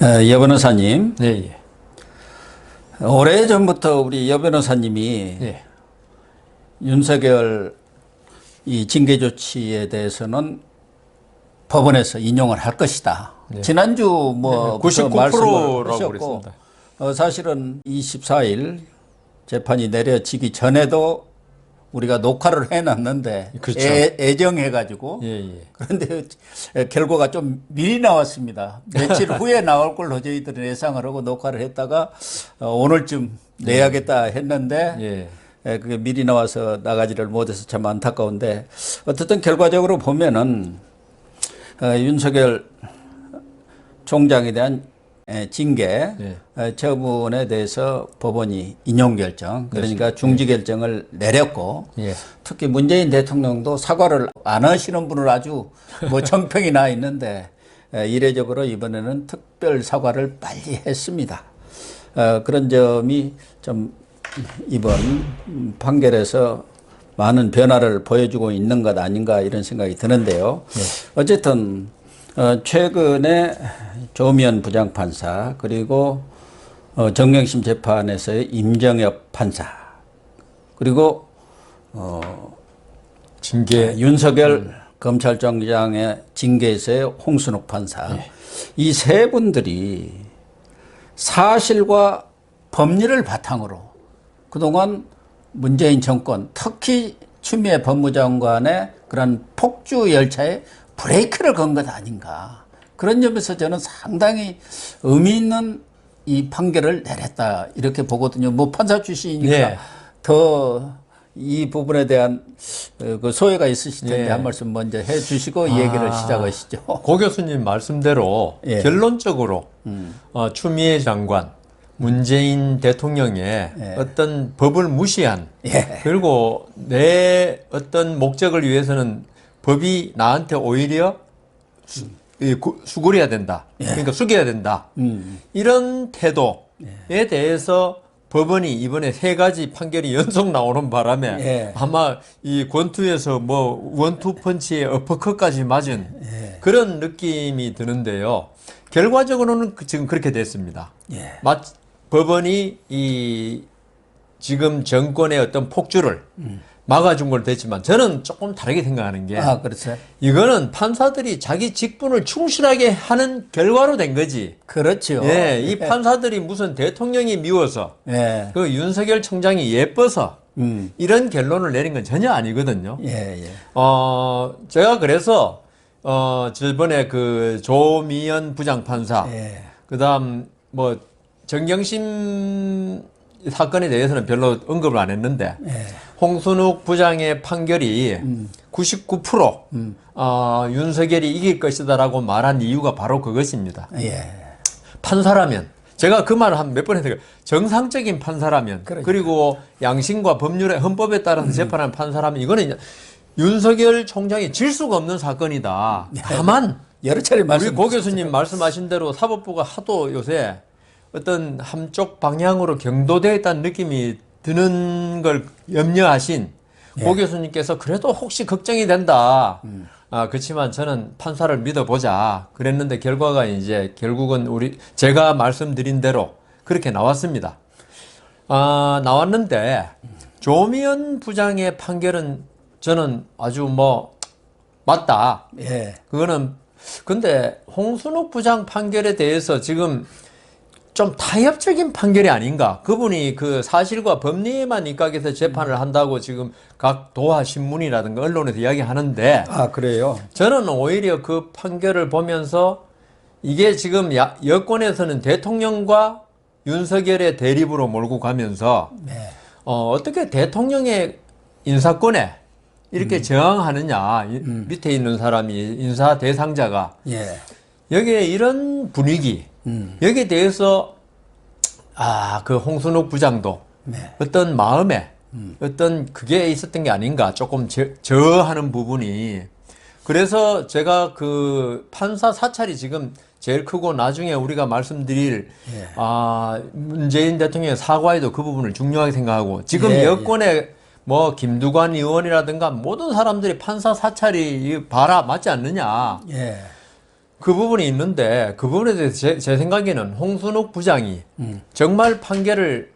여 변호사님, 예, 예. 오래전부터 우리 여 변호사님이 예. 윤석열 이 징계 조치에 대해서는 법원에서 인용을 할 것이다. 네. 지난주 뭐 99%라고 하셨고, 그랬습니다. 사실은 24일 재판이 내려지기 전에도 우리가 녹화를 해놨는데 그렇죠. 애정해가지고 예, 예. 그런데 결과가 좀 미리 나왔습니다. 며칠 후에 나올 걸로 저희들은 예상을 하고 녹화를 했다가 오늘쯤 내야겠다 했는데 그게 미리 나와서 나가지를 못해서 참 안타까운데 어쨌든 결과적으로 보면은 윤석열 총장에 대한 징계 처분에 대해서 법원이 인용 결정, 그러니까 중지 결정을 내렸고, 특히 문재인 대통령도 사과를 안 하시는 분을 아주 뭐 정평이 나 있는데 이례적으로 이번에는 특별 사과를 빨리 했습니다. 그런 점이 좀 이번 판결에서 많은 변화를 보여주고 있는 것 아닌가 이런 생각이 드는데요. 어쨌든 최근에 조미연 부장판사 그리고 정경심 재판에서의 임정혁 판사 그리고 징계 윤석열 검찰총장의 징계에서의 홍순욱 판사 이 세 분들이 사실과 법리를 바탕으로 그동안 문재인 정권 특히 추미애 법무장관의 그런 폭주 열차에 브레이크를 건 것 아닌가. 그런 점에서 저는 상당히 의미 있는 이 판결을 내렸다. 이렇게 보거든요. 뭐 판사 출신이니까 더 이 부분에 대한 그 소회가 있으실 텐데 한 말씀 먼저 해 주시고 이 얘기를 시작하시죠. 고 교수님 말씀대로 결론적으로 추미애 장관, 문재인 대통령의 어떤 법을 무시한 그리고 내 어떤 목적을 위해서는 법이 나한테 오히려 수그려야 된다. 그러니까 숙여야 된다. 이런 태도에 대해서 법원이 이번에 3가지 판결이 연속 나오는 바람에 아마 이 권투에서 뭐 원투 펀치에 어퍼컷까지 맞은 그런 느낌이 드는데요. 결과적으로는 지금 그렇게 됐습니다. 법원이 이 지금 정권의 어떤 폭주를 막아준 걸 됐지만 저는 조금 다르게 생각하는 게 그렇죠. 이거는 판사들이 자기 직분을 충실하게 하는 결과로 된 거지. 그렇죠. 이 판사들이 무슨 대통령이 미워서 그 윤석열 총장이 예뻐서 이런 결론을 내린 건 전혀 아니거든요. 제가 그래서 저번에 그 조미연 부장판사 그다음 뭐 정경심 사건에 대해서는 별로 언급을 안 했는데 홍순욱 부장의 판결이 99% 윤석열이 이길 것이다라고 말한 이유가 바로 그것입니다. 판사라면 제가 그 말을 한 몇 번 했어요. 정상적인 판사라면 그리고 양심과 법률의 헌법에 따라서 재판하는 판사라면 이거는 윤석열 총장이 질 수가 없는 사건이다. 다만 여러 차례 우리 고 교수님 말씀하신 대로 사법부가 하도 요새 어떤 한쪽 방향으로 경도되어 있다는 느낌이 드는 걸 염려하신 고 교수님께서 그래도 혹시 걱정이 된다. 그렇지만 저는 판사를 믿어보자. 그랬는데 결과가 이제 결국은 제가 말씀드린 대로 그렇게 나왔습니다. 나왔는데 조미연 부장의 판결은 저는 아주 뭐 맞다. 그거는 근데 홍순욱 부장 판결에 대해서 지금 좀 타협적인 판결이 아닌가. 그분이 그 사실과 법리에만 입각해서 재판을 한다고 지금 각 도하 신문이라든가 언론에서 이야기하는데. 그래요? 저는 오히려 그 판결을 보면서 이게 지금 여권에서는 대통령과 윤석열의 대립으로 몰고 가면서 어떻게 대통령의 인사권에 이렇게 저항하느냐. 밑에 있는 사람이 인사 대상자가 여기에 이런 분위기 여기에 대해서 그 홍순욱 부장도 어떤 마음에 어떤 그게 있었던 게 아닌가 조금 저하는 부분이 그래서 제가 그 판사 사찰이 지금 제일 크고 나중에 우리가 말씀드릴 문재인 대통령의 사과에도 그 부분을 중요하게 생각하고 지금 여권의 뭐 김두관 의원이라든가 모든 사람들이 판사 사찰이 맞지 않느냐 그 부분이 있는데 그 부분에 대해서 제 생각에는 홍순욱 부장이 정말 판결을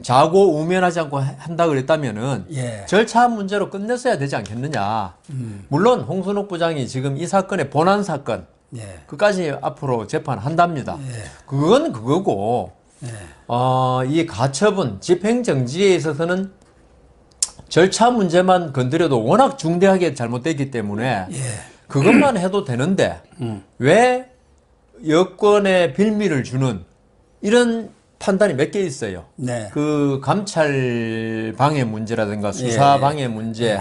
자고 우면하지 않고 한다 그랬다면은 예. 절차 문제로 끝냈어야 되지 않겠느냐. 물론 홍순욱 부장이 지금 이 사건의 본안 사건 예. 그까지 앞으로 재판한답니다. 예. 그건 그거고 예. 이 가처분 집행정지에 있어서는 절차 문제만 건드려도 워낙 중대하게 잘못됐기 때문에 예. 그것만 해도 되는데 왜 여권에 빌미를 주는 이런 판단이 몇 개 있어요. 네. 그 감찰 방해 문제라든가 수사 예. 방해 문제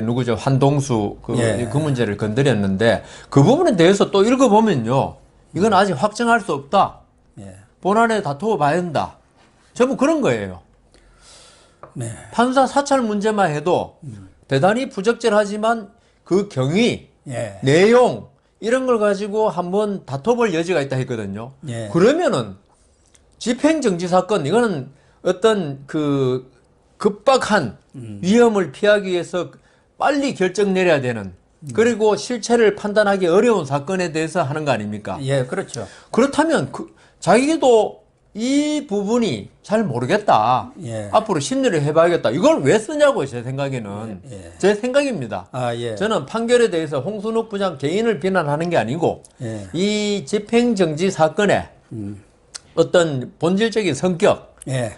누구죠? 한동수 예. 그 문제를 건드렸는데 그 부분에 대해서 또 읽어보면요. 이건 아직 확정할 수 없다. 예. 본안에 다투어 봐야 된다. 전부 그런 거예요. 네. 판사 사찰 문제만 해도 대단히 부적절하지만 그 경위, 예. 내용 이런 걸 가지고 한번 다퉈볼 여지가 있다 했거든요. 예. 그러면은 집행정지 사건 이거는 어떤 그 급박한 위험을 피하기 위해서 빨리 결정 내려야 되는 그리고 실체를 판단하기 어려운 사건에 대해서 하는 거 아닙니까? 예, 그렇죠. 그렇다면 자기도 이 부분이 잘 모르겠다. 예. 앞으로 심리를 해봐야겠다. 이걸 왜 쓰냐고 제 생각에는. 예. 제 생각입니다. 아, 예. 저는 판결에 대해서 홍순욱 부장 개인을 비난하는 게 아니고 예. 이 집행정지 사건의 어떤 본질적인 성격 예.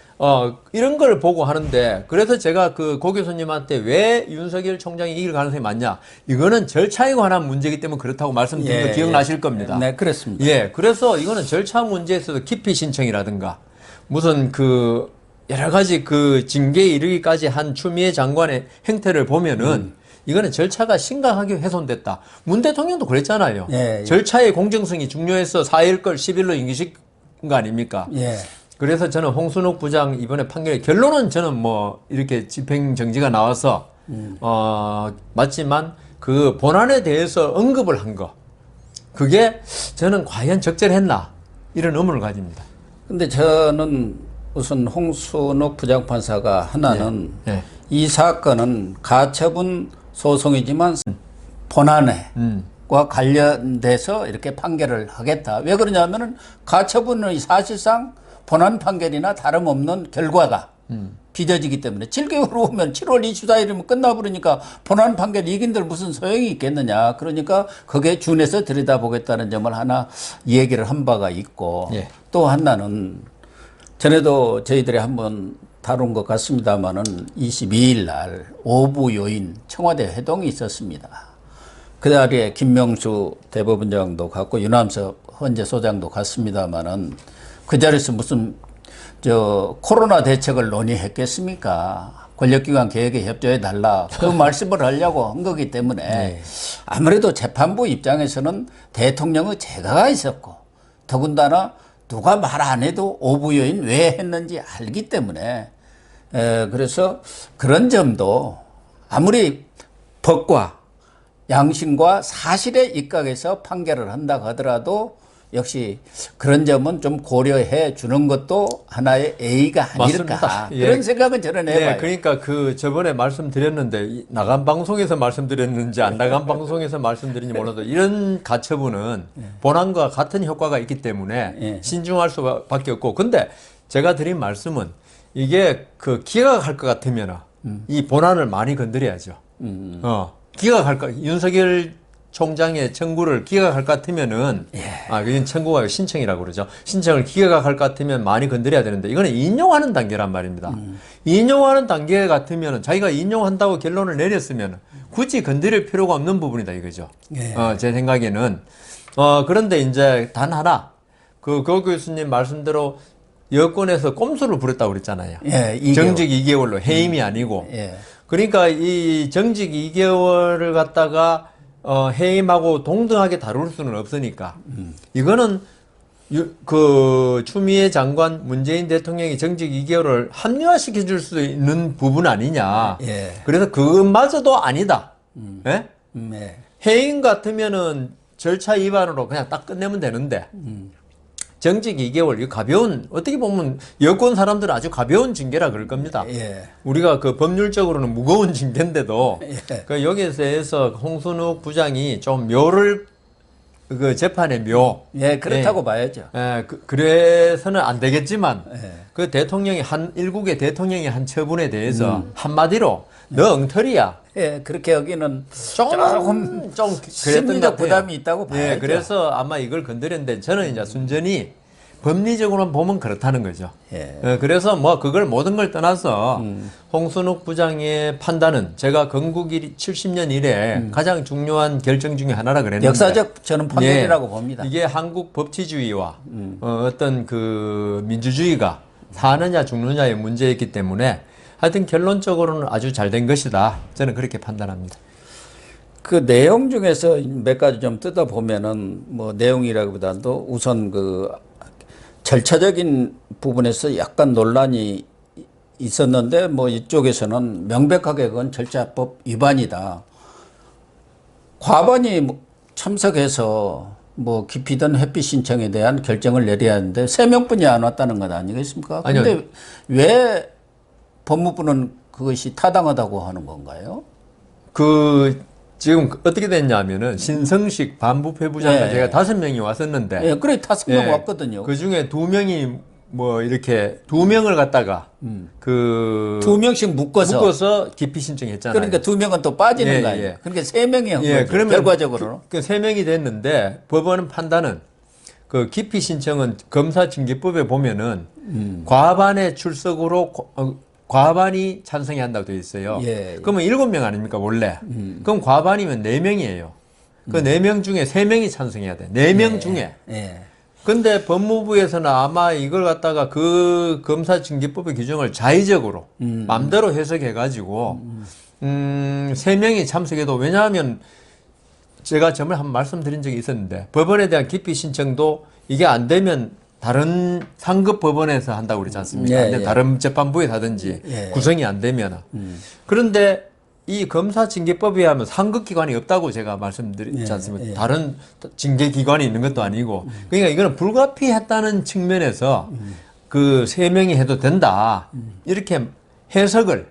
이런 걸 보고 하는데 그래서 제가 그 고 교수님한테 왜 윤석열 총장이 이길 가능성이 많냐 이거는 절차에 관한 문제이기 때문에 그렇다고 말씀드린 예. 거 기억나실 겁니다. 네, 그렇습니다. 예, 그래서 이거는 절차 문제에 있어서 기피 신청이라든가 무슨 그 여러 가지 그 징계에 이르기까지 한 추미애 장관의 행태를 보면은 이거는 절차가 심각하게 훼손됐다. 문 대통령도 그랬잖아요. 예, 예. 절차의 공정성이 중요해서 4일 걸 10일로 임기시킨 거 아닙니까? 예. 그래서 저는 홍순욱 부장 이번에 판결의 결론은 저는 뭐 이렇게 집행정지가 나와서 맞지만 그 본안에 대해서 언급을 한 거 그게 저는 과연 적절했나 이런 의문을 가집니다. 근데 저는 우선 홍순욱 부장판사가 하나는 예. 이 사건은 가처분 소송이지만 본안과 관련돼서 이렇게 판결을 하겠다. 왜 그러냐면은 가처분은 사실상 본안 판결이나 다름없는 결과가 빚어지기 때문에 7개월 후면 7월 24일이면 끝나버리니까 본안 판결 이긴들 무슨 소용이 있겠느냐. 그러니까 거기에 준해서 들여다보겠다는 점을 하나 얘기를 한 바가 있고 예. 또 하나는 전에도 저희들이 한번 다룬 것 같습니다만은 22일 날 오부 요인 청와대 회동이 있었습니다. 그 자리에 김명수 대법원장도 갔고 유남석 헌재 소장도 갔습니다만은 그 자리에서 무슨 코로나 대책을 논의했겠습니까? 권력기관 개혁에 협조해 달라 그 말씀을 하려고 한 거기 때문에 아무래도 재판부 입장에서는 대통령의 재가가 있었고 더군다나 누가 말 안 해도 오부 요인 왜 했는지 알기 때문에 그래서 그런 점도 아무리 법과 양심과 사실에 입각해서 판결을 한다고 하더라도 역시 그런 점은 좀 고려해 주는 것도 하나의 A가 아닐까. 맞습니다. 그런 예. 생각은 저는 해봐요. 네, 그러니까 그 저번에 말씀드렸는데 나간 방송에서 말씀드렸는지 안 나간 방송에서 말씀드린지 몰라도 이런 가처분은 본안과 같은 효과가 있기 때문에 예. 신중할 수밖에 없고 근데 제가 드린 말씀은 이게 그 기각할 것 같으면 이 본안을 많이 건드려야죠. 기각할 것 윤석열 총장의 청구를 기각할 것 같으면은 그건 청구가 신청이라고 그러죠. 신청을 기각할 것 같으면 많이 건드려야 되는데 이거는 인용하는 단계란 말입니다. 인용하는 단계 같으면은 자기가 인용한다고 결론을 내렸으면 굳이 건드릴 필요가 없는 부분이다 이거죠. 예. 제 생각에는 그런데 이제 단 하나 고 교수님 말씀대로 여권에서 꼼수를 부렸다고 그랬잖아요. 예, 2개월. 정직 2개월로 해임이 아니고. 예. 그러니까 이 정직 2개월을 갖다가 해임하고 동등하게 다룰 수는 없으니까 이거는 그 추미애 장관 문재인 대통령이 정직 2개월을 합리화시켜 줄 수 있는 부분 아니냐. 예. 그래서 그마저도 아니다. 예? 네. 해임 같으면은 절차 위반으로 그냥 딱 끝내면 되는데 정직 2개월 이 가벼운 어떻게 보면 여권 사람들은 아주 가벼운 징계라 그럴 겁니다. 예. 우리가 그 법률적으로는 무거운 징계인데도 예. 그 여기에서 홍순욱 부장이 좀 묘를 그 재판의 묘. 예, 그렇다고 봐야죠. 예, 그래서는 안 되겠지만 예. 그 대통령이 일국의 대통령이 한 처분에 대해서 한마디로 너 엉터리야. 예, 그렇게 여기는 조금 좀 그랬던 것 심리적 같아요. 부담이 있다고 봐야죠. 예, 그래서 아마 이걸 건드렸는데 저는 이제 순전히 법리적으로만 보면 그렇다는 거죠. 예. 그래서 뭐 그걸 모든 걸 떠나서 홍순욱 부장의 판단은 제가 건국이 70년 이래 가장 중요한 결정 중에 하나라 그랬는데 역사적 저는 판결이라고 봅니다. 이게 한국 법치주의와 어떤 그 민주주의가 사느냐 죽느냐의 문제였기 때문에 하여튼 결론적으로는 아주 잘 된 것이다. 저는 그렇게 판단합니다. 그 내용 중에서 몇 가지 좀 뜯어보면은 뭐 내용이라기보다도 우선 그 절차적인 부분에서 약간 논란이 있었는데 뭐 이쪽에서는 명백하게 그건 절차법 위반이다. 과반이 참석해서 뭐 기피든 회피 신청에 대한 결정을 내려야 하는데 3명뿐이 안 왔다는 것 아니겠습니까? 아니요. 근데 왜 법무부는 그것이 타당하다고 하는 건가요? 지금 어떻게 됐냐면은 신성식 반부패부장과 예. 제가 5명이 왔었는데 예, 그래 5명 예, 왔거든요. 그 중에 2명이 뭐 이렇게 2명을 갖다가 그 2명씩 묶어서 기피 신청했잖아요. 그러니까 2명은 또 빠지는 예, 거 아니에요. 예. 그러니까 3명이 한 예, 거죠. 그러면 결과적으로는. 그 3명이 됐는데 법원 판단은 그 기피 신청은 검사징계법에 보면은 과반의 출석으로 과반이 찬성해야 한다고 되어 있어요. 예, 예. 그러면 7명 아닙니까 원래? 그럼 과반이면 4명이에요. 그 4명 중에 3명이 찬성해야 돼. 4명 중에. 예. 근데 법무부에서는 아마 이걸 갖다가 그 검사징계법의 규정을 자의적으로 마음대로 해석해가지고 3명이 참석해도 왜냐하면 제가 전에 한번 말씀드린 적이 있었는데 법원에 대한 기피 신청도 이게 안 되면 다른 상급 법원에서 한다고 그러지 않습니까? 예, 예. 다른 재판부에서 하든지 예. 구성이 안 되면. 그런데 이 검사징계법에 하면 상급기관이 없다고 제가 말씀드리지 않습니까? 예. 다른 징계기관이 있는 것도 아니고. 그러니까 이거는 불가피했다는 측면에서 그 3명이 해도 된다. 이렇게 해석을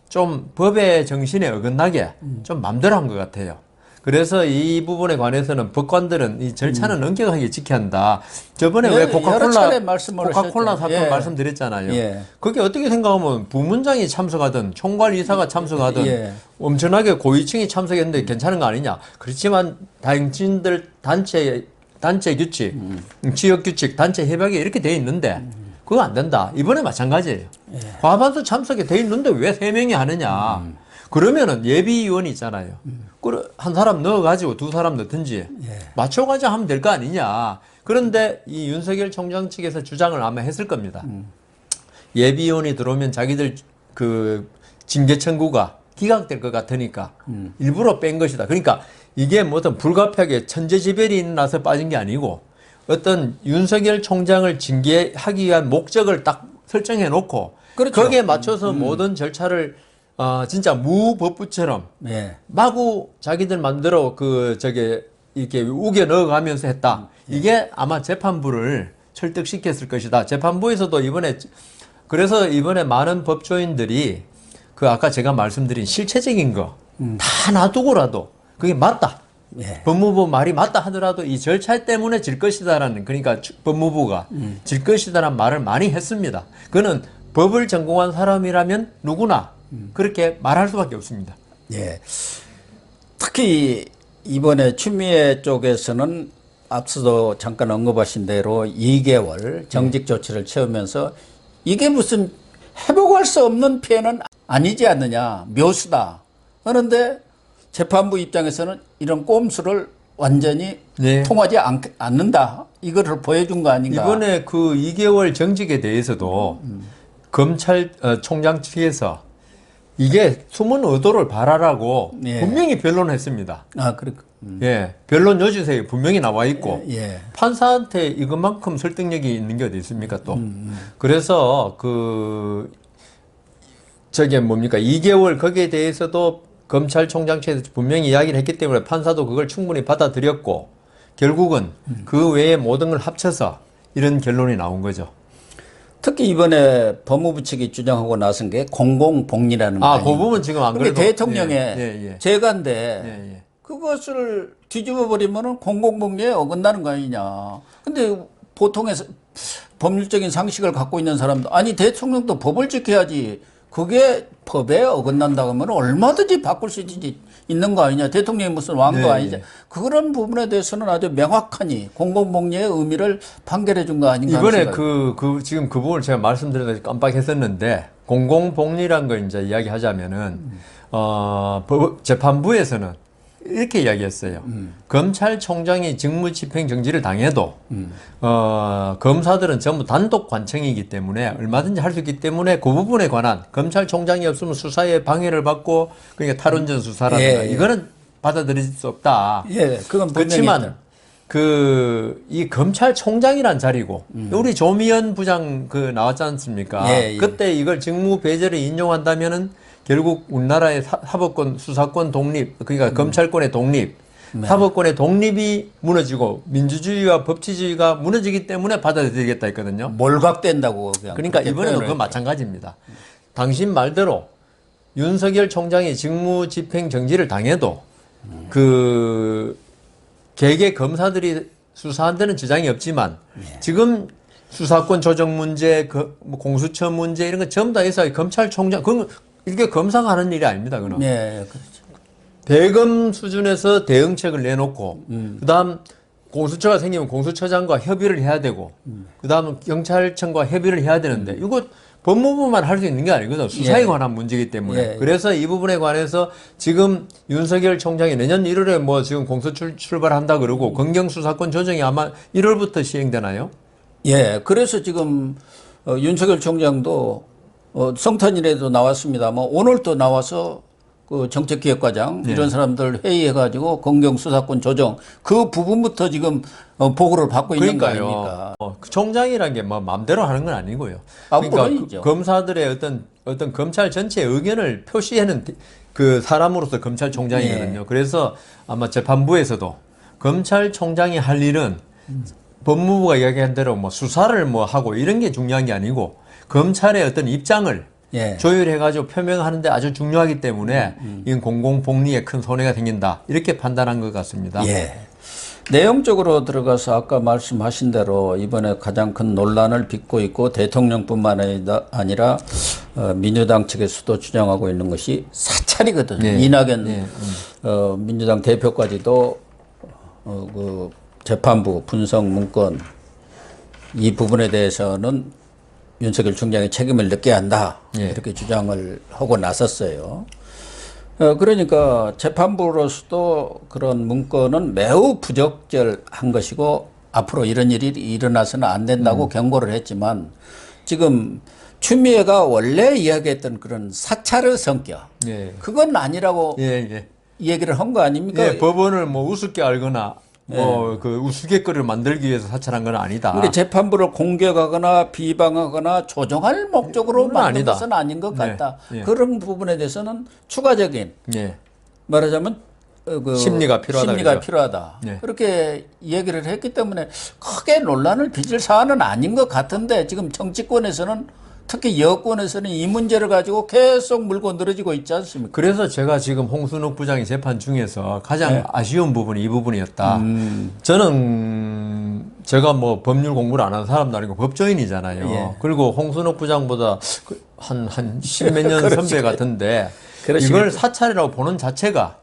좀 법의 정신에 어긋나게 좀 맘대로 한 것 같아요. 그래서 이 부분에 관해서는 법관들은 이 절차는 엄격하게 지켜야 한다. 저번에 왜 여러 차례 말씀을 코카콜라 하셨죠. 사건 예. 말씀드렸잖아요. 예. 그게 어떻게 생각하면 부문장이 참석하든 총괄이사가 참석하든 예. 엄청나게 고위층이 참석했는데 괜찮은 거 아니냐. 그렇지만 당신들 단체 규칙, 지역 규칙, 단체 협약에 이렇게 돼 있는데 그거 안 된다. 이번에 마찬가지예요. 예. 과반수 참석이 돼 있는데 왜 3명이 하느냐. 그러면은 예비위원이 있잖아요. 한 사람 넣어가지고 2사람 넣든지 맞춰가지고 하면 될 거 아니냐. 그런데 이 윤석열 총장 측에서 주장을 아마 했을 겁니다. 예비위원이 들어오면 자기들 그 징계 청구가 기각될 것 같으니까 일부러 뺀 것이다. 그러니까 이게 뭐 어떤 불가피하게 천재지변이 나서 빠진 게 아니고 어떤 윤석열 총장을 징계하기 위한 목적을 딱 설정해 놓고 그렇죠. 거기에 맞춰서 모든 절차를 진짜 무법부처럼 예. 마구 자기들 만들어 이렇게 우겨 넣어가면서 했다. 이게 아마 재판부를 설득시켰을 것이다. 재판부에서도 그래서 이번에 많은 법조인들이 그 아까 제가 말씀드린 실체적인 거 다 놔두고라도 그게 맞다. 예. 법무부 말이 맞다 하더라도 이 절차 때문에 질 것이다라는 그러니까 법무부가 질 것이다라는 말을 많이 했습니다. 그거는 법을 전공한 사람이라면 누구나 그렇게 말할 수밖에 없습니다. 예. 특히 이번에 추미애 쪽에서는 앞서도 잠깐 언급하신 대로 2개월 정직 조치를 채우면서 이게 무슨 회복할 수 없는 피해는 아니지 않느냐, 묘수다. 그런데 재판부 입장에서는 이런 꼼수를 완전히 네. 통하지 않는다. 이거를 보여준 거 아닌가. 이번에 그 2개월 정직에 대해서도 검찰총장 측에서 이게 숨은 의도를 발하라고 예. 분명히 변론했습니다. 아, 그래. 예, 변론 요지서에 분명히 나와 있고 예. 판사한테 이것만큼 설득력이 있는 게 어디 있습니까 또? 그래서 저게 뭡니까 2개월 거기에 대해서도 검찰총장 측에서 분명히 이야기를 했기 때문에 판사도 그걸 충분히 받아들였고 결국은 그 외에 모든 걸 합쳐서 이런 결론이 나온 거죠. 특히 이번에 법무부 측이 주장하고 나선 게 공공복리라는 거 그 아니에요? 부분 지금 안 그게 그래도 대통령의 예. 재가인데 예. 그것을 뒤집어 버리면은 공공복리에 어긋나는 거 아니냐. 근데 보통의 법률적인 상식을 갖고 있는 사람도 아니 대통령도 법을 지켜야지. 그게 법에 어긋난다고 하면 얼마든지 바꿀 수 있는 거 아니냐. 대통령이 무슨 왕도 네, 아니지. 네. 그런 부분에 대해서는 아주 명확하니 공공복리의 의미를 판결해 준 거 아닌가. 이번에 지금 그 부분을 제가 말씀드려서 깜빡했었는데, 공공복리란 걸 이제 이야기하자면은, 재판부에서는 이렇게 이야기했어요. 검찰총장이 직무집행 정지를 당해도, 검사들은 전부 단독 관청이기 때문에 얼마든지 할 수 있기 때문에 그 부분에 관한 검찰총장이 없으면 수사에 방해를 받고, 그러니까 탈원전 수사라든가, 예, 예. 이거는 받아들일 수 없다. 예, 그건 분명히 그렇지만, 있다. 이 검찰총장이란 자리고, 우리 조미연 부장 나왔지 않습니까? 예, 예. 그때 이걸 직무 배제를 인용한다면은 결국 우리나라의 사법권, 수사권 독립, 그러니까 검찰권의 독립, 사법권의 독립이 무너지고 민주주의와 법치주의가 무너지기 때문에 받아들이겠다 했거든요. 몰각된다고. 그러니까 이번에도 그건 마찬가지입니다. 당신 말대로 윤석열 총장이 직무 집행 정지를 당해도 개개 검사들이 수사한 데는 지장이 없지만 지금 수사권 조정 문제, 뭐 공수처 문제 이런 거 전부 다 해서 검찰총장, 그건 이게 검사가 하는 일이 아닙니다. 그는 네, 그렇죠. 대검 수준에서 대응책을 내놓고 그다음 공수처가 생기면 공수처장과 협의를 해야 되고 그다음 경찰청과 협의를 해야 되는데 이거 법무부만 할 수 있는 게 아니거든요. 수사에 관한 문제이기 때문에. 그래서 이 부분에 관해서 지금 윤석열 총장이 내년 1월에 뭐 지금 공수처 출발한다 그러고 검경수사권 조정이 아마 1월부터 시행되나요? 예, 그래서 지금 윤석열 총장도 성탄일에도 나왔습니다만 오늘 또 나와서 그 정책기획과장 이런 사람들 회의해가지고 검경수사권 조정 그 부분부터 지금 보고를 받고 있는 거 아닙니까? 그 총장이라는 게 뭐 마음대로 하는 건 아니고요. 아, 그러니까 물론이죠. 검사들의 어떤 검찰 전체의 의견을 표시하는 그 사람으로서 검찰총장이거든요. 그래서 아마 재판부에서도 검찰총장이 할 일은 법무부가 이야기한 대로 뭐 수사를 뭐 하고 이런 게 중요한 게 아니고 검찰의 어떤 입장을 조율해가지고 표명하는데 아주 중요하기 때문에 이건 공공복리에 큰 손해가 생긴다 이렇게 판단한 것 같습니다. 예. 내용적으로 들어가서 아까 말씀하신 대로 이번에 가장 큰 논란을 빚고 있고 대통령뿐만 아니라 민주당 측에서도 주장하고 있는 것이 사찰이거든요. 이낙연 민주당 대표까지도 그 재판부 분석 문건 이 부분에 대해서는 윤석열 총장이 책임을 느껴야 한다. 이렇게 주장을 하고 나섰어요. 그러니까 재판부로서도 그런 문건은 매우 부적절한 것이고 앞으로 이런 일이 일어나서는 안 된다고 경고를 했지만 지금 추미애가 원래 이야기했던 그런 사찰의 성격 그건 아니라고 얘기를 한 거 아닙니까? 법원을 뭐 우습게 알거나 뭐 그 우스갯거리를 만들기 위해서 사찰한 건 아니다. 그러니까 재판부를 공격하거나 비방하거나 조정할 목적으로 만든 아니다. 것은 아닌 것 같다. 그런 부분에 대해서는 추가적인 말하자면 심리가 필요하다. 그렇게 얘기를 했기 때문에 크게 논란을 빚을 사안은 아닌 것 같은데 지금 정치권에서는 특히 여권에서는 이 문제를 가지고 계속 물고 늘어지고 있지 않습니까? 그래서 제가 지금 홍순욱 부장이 재판 중에서 가장 아쉬운 부분이 이 부분이었다. 저는 제가 뭐 법률 공부를 안 하는 사람도 아니고 법조인이잖아요. 그리고 홍순욱 부장보다 한 십몇 년 선배 같은데 이걸 사찰이라고 보는 자체가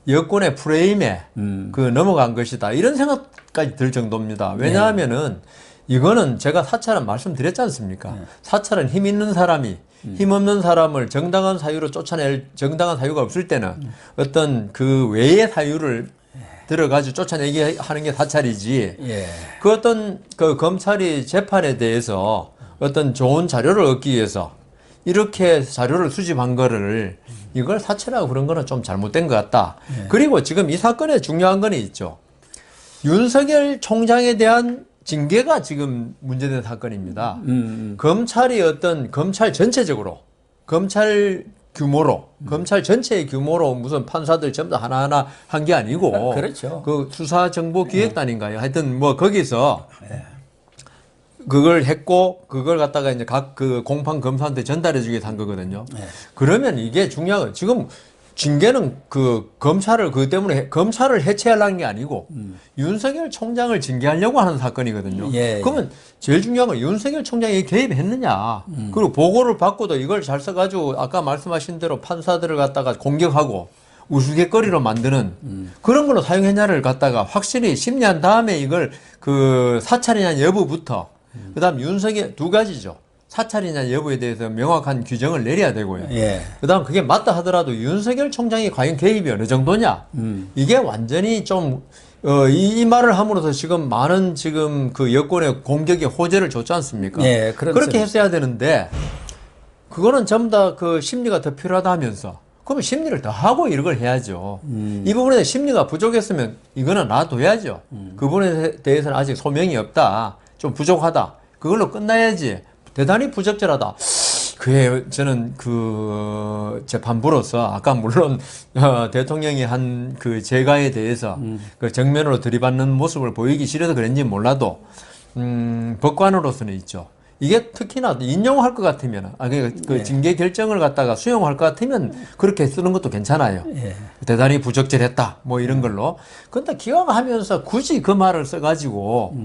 여권의 프레임에 넘어간 것이다. 이런 생각까지 들 정도입니다. 왜냐하면은 이거는 제가 사찰은 말씀드렸지 않습니까? 사찰은 힘 있는 사람이 힘 없는 사람을 정당한 사유로 쫓아낼 정당한 사유가 없을 때는 어떤 그 외의 사유를 들어가지고 쫓아내게 하는 게 사찰이지. 그 어떤 그 검찰이 재판에 대해서 어떤 좋은 자료를 얻기 위해서 이렇게 자료를 수집한 거를 이걸 사찰하고 그런 거는 좀 잘못된 것 같다. 그리고 지금 이 사건에 중요한 건 있죠. 윤석열 총장에 대한 징계가 지금 문제된 사건입니다. 검찰이 검찰 전체적으로, 검찰 규모로, 검찰 전체의 규모로 무슨 판사들 전부 다 하나하나 한 게 아니고, 그렇죠. 그 수사정보기획단인가요? 하여튼 뭐 거기서 그걸 했고, 그걸 갖다가 이제 각 그 공판 검사한테 전달해 주게 한 거거든요. 그러면 이게 중요한 건 지금 징계는 그 검찰을 그 때문에 검찰을 해체하려는 게 아니고 윤석열 총장을 징계하려고 하는 사건이거든요. 예, 그러면 제일 중요한 건 윤석열 총장이 개입했느냐. 그리고 보고를 받고도 이걸 잘 써가지고 아까 말씀하신 대로 판사들을 갖다가 공격하고 우스갯거리로 만드는 그런 걸로 사용했냐를 갖다가 확실히 심리한 다음에 이걸 그 사찰이냐 여부부터 그다음 윤석열 두 가지죠. 사찰이냐 여부에 대해서 명확한 규정을 내려야 되고요. 예. 그다음 그게 맞다 하더라도 윤석열 총장이 과연 개입이 어느 정도냐? 이게 완전히 좀 이 말을 함으로써 지금 많은 지금 그 여권의 공격에 호재를 줬지 않습니까? 예, 그렇게 했어야 되는데 그거는 전부 다 그 심리가 더 필요하다 하면서 그러면 심리를 더 하고 이런 걸 해야죠. 이 부분에 심리가 부족했으면 이거는 놔둬야죠. 그 부분에 대해서는 아직 소명이 없다. 좀 부족하다. 그걸로 끝나야지. 대단히 부적절하다. 그게 저는 그 재판부로서 아까 물론 대통령이 한 그 재가에 대해서 그 정면으로 들이받는 모습을 보이기 싫어서 그런지 몰라도 법관으로서는 있죠. 이게 특히나 인용할 것 같으면 그 징계 결정을 갖다가 수용할 것 같으면 그렇게 쓰는 것도 괜찮아요. 예. 대단히 부적절했다 뭐 이런 걸로. 근데 기왕하면서 굳이 그 말을 써가지고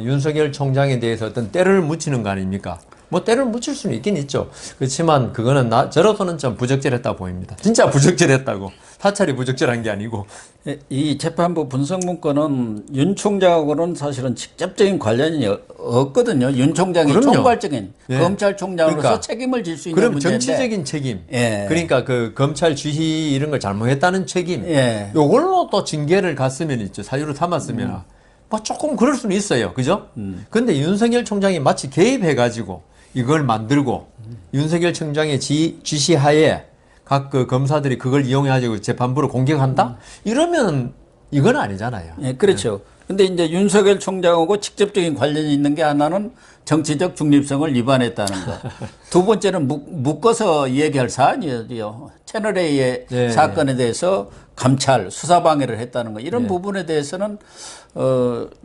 윤석열 총장에 대해서 어떤 때를 묻히는 거 아닙니까? 뭐 때를 묻힐 수는 있긴 있죠. 그렇지만 그거는 저로서는 좀 부적절했다 보입니다. 진짜 부적절했다고. 사찰이 부적절한 게 아니고. 이 재판부 분석 문건은 윤 총장하고는 사실은 직접적인 관련이 없거든요. 윤 총장이 그럼요. 총괄적인 예. 검찰총장으로서 그러니까, 책임을 질 수 있는 그럼 문제인데. 정치적인 책임. 예. 그러니까 그 검찰 지휘 이런 걸 잘못했다는 책임. 예. 요걸로 또 징계를 갔으면 있죠. 사유를 삼았으면. 뭐 조금 그럴 수는 있어요. 그죠? 근데 윤석열 총장이 마치 개입해가지고 이걸 만들고 윤석열 총장의 지시하에 각 그 검사들이 그걸 이용해가지고 재판부를 공격한다? 이러면 이건 아니잖아요. 예, 그렇죠. 근데 이제 윤석열 총장하고 직접적인 관련이 있는 게 하나는 정치적 중립성을 위반했다는 거. 두 번째는 묶어서 얘기할 사안이에요. 채널A의 네. 사건에 대해서 감찰, 수사 방해를 했다는 거. 이런 부분에 대해서는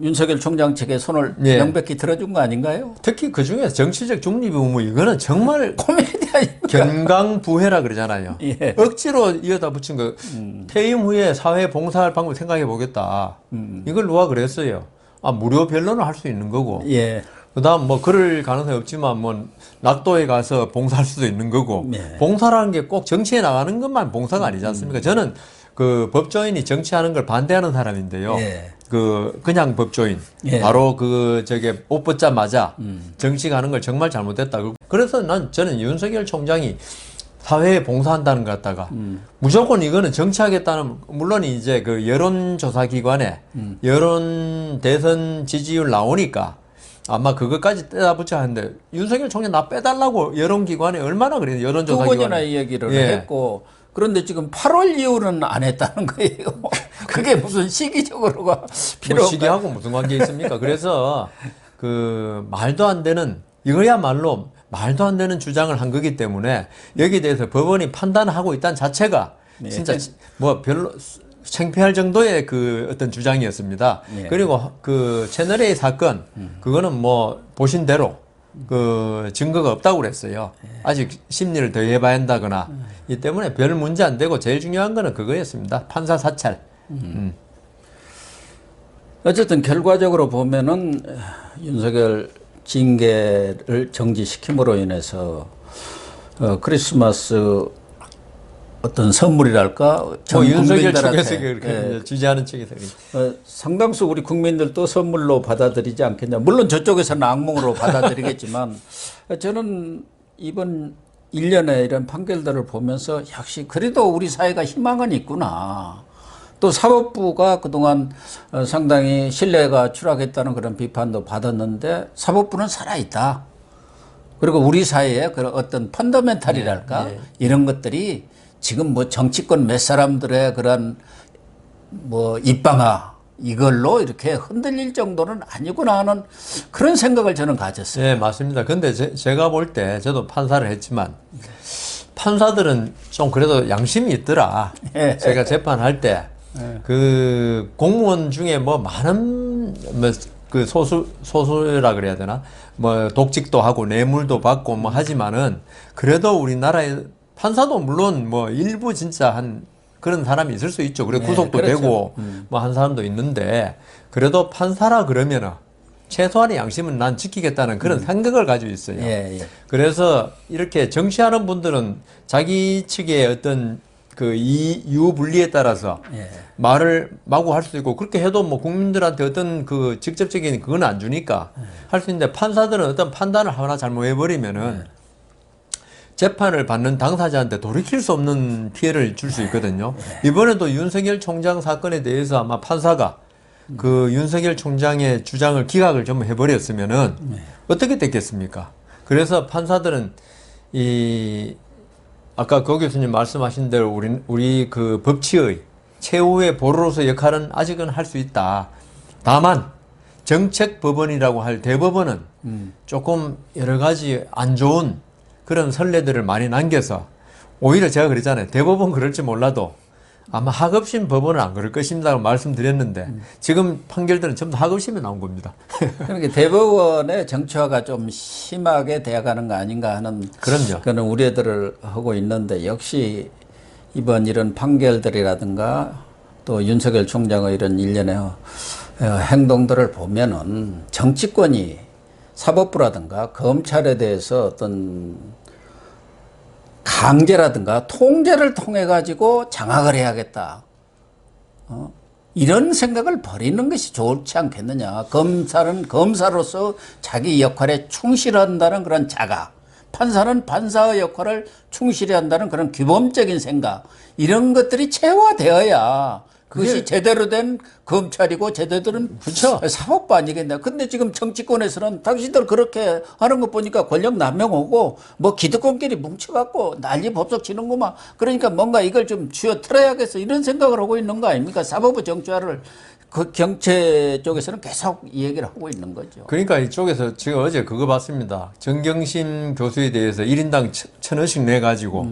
윤석열 총장 측에 손을 명백히 들어준 거 아닌가요? 특히 그 중에서 정치적 중립 의무 이거는 정말 코미디 아닙니까? 견강부회라 그러잖아요. 예. 억지로 이어다 붙인 거. 퇴임 후에 사회 봉사할 방법 생각해 보겠다. 이걸 누가 그랬어요. 무료 변론을 할 수 있는 거고. 예. 그다음 뭐 그럴 가능성이 없지만 뭐 낙도에 가서 봉사할 수도 있는 거고. 네. 봉사라는 게 꼭 정치에 나가는 것만 봉사가 아니지 않습니까? 저는 그 법조인이 정치하는 걸 반대하는 사람인데요. 예. 그냥 법조인. 예. 바로 저게 옷 벗자마자 정치 가는 걸 정말 잘못했다. 그래서 저는 윤석열 총장이 사회에 봉사한다는 것 같다가 무조건 이거는 정치하겠다는, 물론 이제 그 여론조사 기관에 여론 대선 지지율 나오니까 아마 그것까지 떼다 붙여야 하는데, 윤석열 총장 나 빼달라고 여론기관에 얼마나 그래요. 여론조사 두 기관에. 번이나 이 얘기를 예. 했고, 그런데 지금 8월 이후는 안 했다는 거예요. 그게 무슨 시기적으로가 필요한가? 뭐 시기하고 무슨 관계 있습니까? 그래서 그 말도 안 되는, 이거야말로 말도 안 되는 주장을 한 거기 때문에 여기에 대해서 법원이 판단하고 있다는 자체가 진짜 뭐 별로 창피할 정도의 그 어떤 주장이었습니다. 네. 그리고 그 채널A 사건, 그거는 뭐 보신 대로 그 증거가 없다고 그랬어요. 아직 심리를 더 해봐야 한다거나. 이 때문에 별 문제 안 되고 제일 중요한 거는 그거였습니다. 판사 사찰. 어쨌든 결과적으로 보면은 윤석열 징계를 정지시킴으로 인해서 크리스마스 어떤 선물이랄까 전 윤석열 국민들한테, 측에서 그렇게 지지하는 측에서 상당수 우리 국민들도 선물로 받아들이지 않겠냐. 물론 저쪽에서는 악몽으로 받아들이겠지만 저는 이번 1년의 이런 판결들을 보면서 역시 그래도 우리 사회가 희망은 있구나. 또 사법부가 그동안 상당히 신뢰가 추락했다는 그런 비판도 받았는데 사법부는 살아있다. 그리고 우리 사회의 그런 어떤 펀더멘탈이랄까 이런 것들이 지금 뭐 정치권 몇 사람들의 그런 뭐 입방아 이걸로 이렇게 흔들릴 정도는 아니구나 하는 그런 생각을 저는 가졌어요. 네, 맞습니다. 근데 제가 볼 때 저도 판사를 했지만 판사들은 좀 그래도 양심이 있더라. 제가 재판할 때 그 공무원 중에 뭐 많은 뭐 그 소수라 그래야 되나? 뭐 독직도 하고 뇌물도 받고 뭐 하지만은 그래도 우리나라의 판사도 물론 뭐 일부 진짜 한 그런 사람이 있을 수 있죠. 그래 네, 구속도 그렇죠. 되고 뭐 한 사람도 있는데 그래도 판사라 그러면은 최소한의 양심은 난 지키겠다는 그런 생각을 가지고 있어요. 예, 예. 그래서 이렇게 정치하는 분들은 자기 측의 어떤 그 이유 분리에 따라서 예. 말을 마구 할 수 있고 그렇게 해도 뭐 국민들한테 어떤 그 직접적인 그건 안 주니까 할 수 있는데 판사들은 어떤 판단을 하나 잘못해버리면은 재판을 받는 당사자한테 돌이킬 수 없는 피해를 줄 수 있거든요. 이번에도 윤석열 총장 사건에 대해서 아마 판사가 그 윤석열 총장의 주장을 기각을 좀 해버렸으면은 어떻게 됐겠습니까? 그래서 판사들은 이 아까 고 교수님 말씀하신 대로 우리 그 법치의 최후의 보루로서 역할은 아직은 할 수 있다. 다만 정책법원이라고 할 대법원은 조금 여러 가지 안 좋은 그런 선례들을 많이 남겨서 오히려 제가 그랬잖아요. 대법원 그럴지 몰라도 아마 하급심 법원은 안 그럴 것입니다라고 말씀드렸는데 지금 판결들은 전부 다 하급심에 나온 겁니다. 그러니까 대법원의 정치화가 좀 심하게 되어가는 거 아닌가 하는 그럼요. 그런 우려들을 하고 있는데 역시 이번 이런 판결들이라든가 또 윤석열 총장의 이런 일련의 행동들을 보면은 정치권이 사법부라든가 검찰에 대해서 어떤 강제라든가 통제를 통해 가지고 장악을 해야겠다. 이런 생각을 버리는 것이 좋지 않겠느냐. 검사는 검사로서 자기 역할에 충실한다는 그런 자각, 판사는 판사의 역할을 충실히 한다는 그런 규범적인 생각, 이런 것들이 체화되어야 그것이 제대로 된 검찰이고 제대로 된 그렇죠. 사법부 아니겠나. 근데 지금 정치권에서는 당신들 그렇게 하는 거 보니까 권력 남용하고 뭐 기득권끼리 뭉쳐갖고 난리 법석 치는구만. 그러니까 뭔가 이걸 좀 쥐어 틀어야겠어. 이런 생각을 하고 있는 거 아닙니까? 사법부 정치화를 그 경제 쪽에서는 계속 이 얘기를 하고 있는 거죠. 그러니까 이쪽에서 지금 어제 그거 봤습니다. 정경심 교수에 대해서 1인당 1,000원씩 내가지고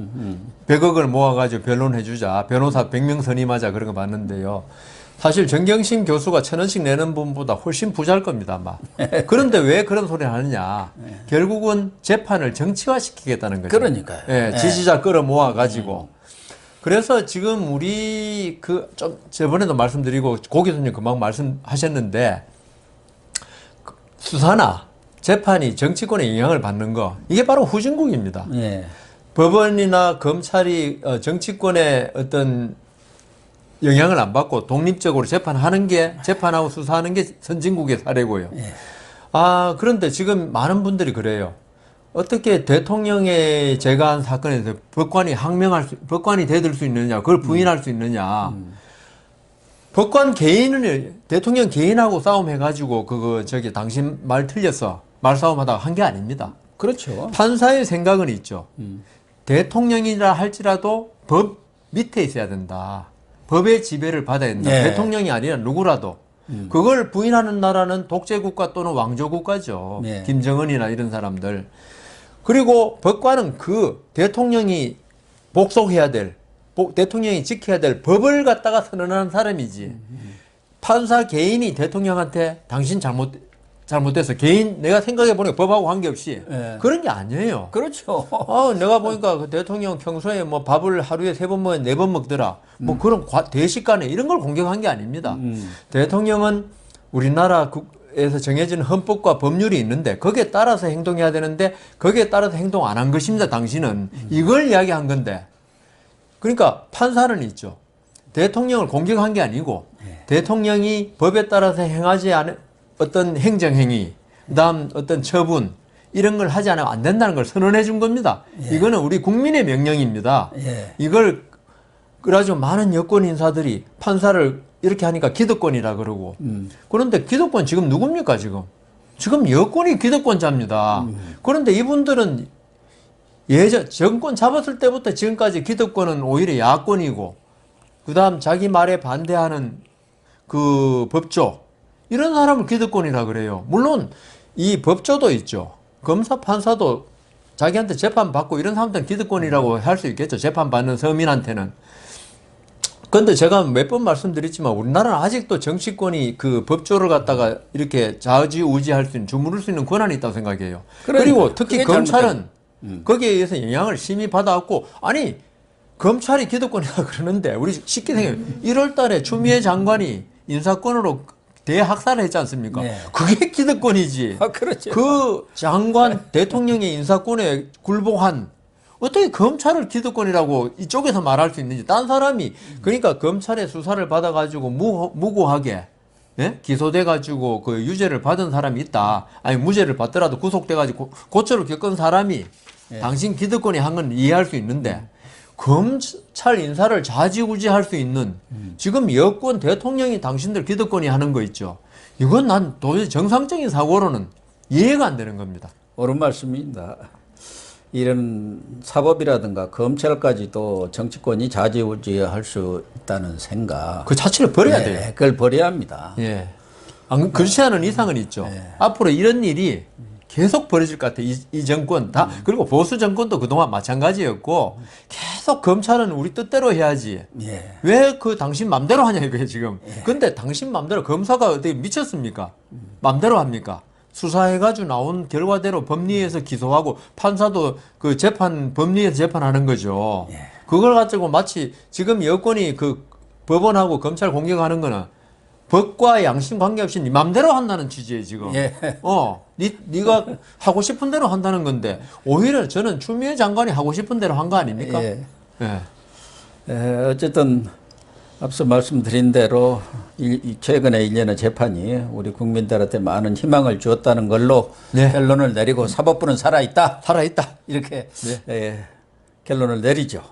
100억을 모아가지고 변론해주자. 변호사 100명 선임하자. 그런 거 봤는데요. 사실 정경심 교수가 1,000원씩 내는 분보다 훨씬 부자일 겁니다, 아마. 그런데 왜 그런 소리를 하느냐. 결국은 재판을 정치화시키겠다는 거죠. 그러니까요. 예, 지지자 끌어 모아가지고. 그래서 지금 우리 그 좀 저번에도 말씀드리고 고 교수님 금방 말씀하셨는데 수사나 재판이 정치권에 영향을 받는 거 이게 바로 후진국입니다. 예. 법원이나 검찰이 정치권의 어떤 영향을 안 받고 독립적으로 재판하고 수사하는 게 선진국의 사례고요. 예. 아, 그런데 지금 많은 분들이 그래요. 어떻게 대통령의 제가한 사건에서 법관이 대들 수 있느냐, 그걸 부인할 수 있느냐. 법관 대통령 개인하고 싸움해가지고, 당신 말 틀렸어. 말싸움하다가 한 게 아닙니다. 그렇죠. 판사의 생각은 있죠. 대통령이라 할지라도 법 밑에 있어야 된다. 법의 지배를 받아야 된다. 네. 대통령이 아니라 누구라도. 그걸 부인하는 나라는 독재국가 또는 왕조국가죠. 네. 김정은이나 이런 사람들. 그리고 법관은 그 대통령이 복속해야 될, 대통령이 지켜야 될 법을 갖다가 선언하는 사람이지. 판사 개인이 대통령한테 당신 잘못됐어. 내가 생각해보니까 법하고 관계없이. 네. 그런 게 아니에요. 그렇죠. 내가 보니까 그 대통령 평소에 뭐 밥을 하루에 3번 먹어 4번 먹더라. 뭐 그런 대식간에 이런 걸 공격한 게 아닙니다. 대통령은 우리나라에서 정해진 헌법과 법률이 있는데 거기에 따라서 행동해야 되는데 거기에 따라서 행동 안 한 것입니다. 당신은. 이걸 이야기한 건데. 그러니까 판사는 있죠. 대통령을 공격한 게 아니고 대통령이 법에 따라서 행하지 않은 어떤 행정행위, 그다음 어떤 처분 이런 걸 하지 않으면 안 된다는 걸 선언해 준 겁니다. 이거는 우리 국민의 명령입니다. 이걸 그래가지고 많은 여권 인사들이 판사를 이렇게 하니까 기득권이라 그러고 그런데 기득권 지금 누굽니까 지금? 지금 여권이 기득권자입니다. 그런데 이분들은 예전 정권 잡았을 때부터 지금까지 기득권은 오히려 야권이고 그다음 자기 말에 반대하는 그 법조 이런 사람을 기득권이라 그래요. 물론 이 법조도 있죠. 검사 판사도 자기한테 재판받고 이런 사람들은 기득권이라고 할 수 있겠죠. 재판받는 서민한테는. 그런데 제가 몇 번 말씀드렸지만 우리나라는 아직도 정치권이 그 법조를 갖다가 이렇게 좌지우지할 수 있는 주무를 수 있는 권한이 있다고 생각해요. 그리고 특히 검찰은 거기에 의해서 영향을 심히 받아왔고, 아니 검찰이 기득권이라 그러는데 우리 쉽게 생각해요. 1월 달에 추미애 장관이 인사권으로 대학살을 했지 않습니까? 네. 그게 기득권이지. 아, 그렇죠. 그 장관 대통령의 인사권에 굴복한 어떻게 검찰을 기득권이라고 이쪽에서 말할 수 있는지. 딴 사람이 그러니까 검찰의 수사를 받아가지고 무고하게 예? 기소돼가지고 그 유죄를 받은 사람이 있다. 아니 무죄를 받더라도 구속돼가지고 고초를 겪은 사람이 당신 기득권이 한 건 이해할 수 있는데 검찰 인사를 좌지우지할 수 있는 지금 여권 대통령이 당신들 기득권이 하는 거 있죠. 이건 난 도저히 정상적인 사고로는 이해가 안 되는 겁니다. 옳은 말씀입니다. 이런 사법이라든가 검찰까지도 정치권이 좌지우지할 수 있다는 생각. 그 자체를 버려야 돼요. 그걸 버려야 합니다. 예. 그렇지 않은 이상은 있죠. 앞으로 이런 일이 계속 벌어질 것 같아요. 이 정권 다. 그리고 보수 정권도 그동안 마찬가지였고 계속 검찰은 우리 뜻대로 해야지. 예. 왜 그 당신 맘대로 하냐 이거예요 지금. 근데 당신 맘대로 검사가 어떻게 미쳤습니까? 맘대로 합니까? 수사해가지고 나온 결과대로 법리에서 기소하고 판사도 그 재판 법리에서 재판하는 거죠. 그걸 가지고 마치 지금 여권이 그 법원하고 검찰 공격하는 거는 법과 양심 관계없이 네 맘대로 한다는 취지예요 지금. 예. 네가 하고 싶은 대로 한다는 건데 오히려 저는 추미애 장관이 하고 싶은 대로 한 거 아닙니까? 예. 예. 어쨌든 앞서 말씀드린 대로 최근에 일련의 재판이 우리 국민들한테 많은 희망을 주었다는 걸로 네. 결론을 내리고 사법부는 살아있다. 살아있다. 이렇게 네. 결론을 내리죠.